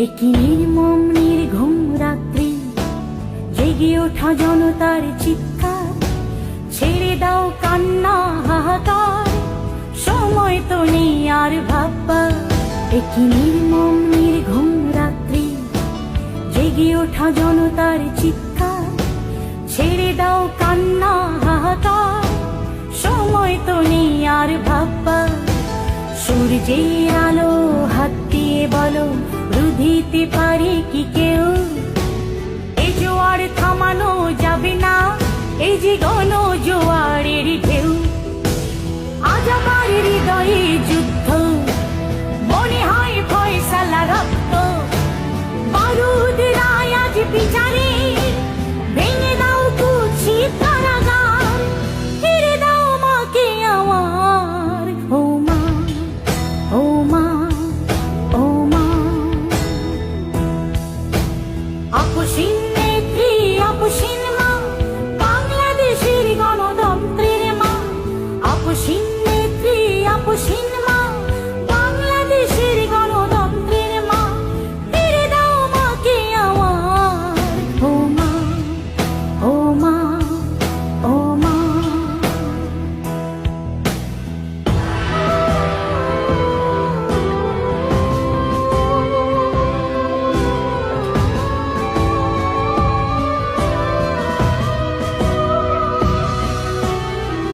একই নির্মম নির্ঘুম রাত্রি, জেগে ওঠা জনতার চিৎকার, ছেড়ে দাও কান্না হাহাকার, সময় তো নেই আর ভাববার। একই নির্মম নির্ঘুম রাত্রি, জেগে ওঠা জনতার চিৎকার, ছেড়ে দাও কান্না হাহাকার, সময় তো নেই আর ভাববার। সূর্যের আলো হাত দিয়ে বলো, রুধিতে পারে কি কেউ? এ জোয়ার থামানো যাবে না, এই যে গণ জোয়ারের ঢেউ। আজ আমার হৃদয়ে যুদ্ধ, মনে হয় ফয়সালা রক্ত, বারুদ রায় আজ বিচার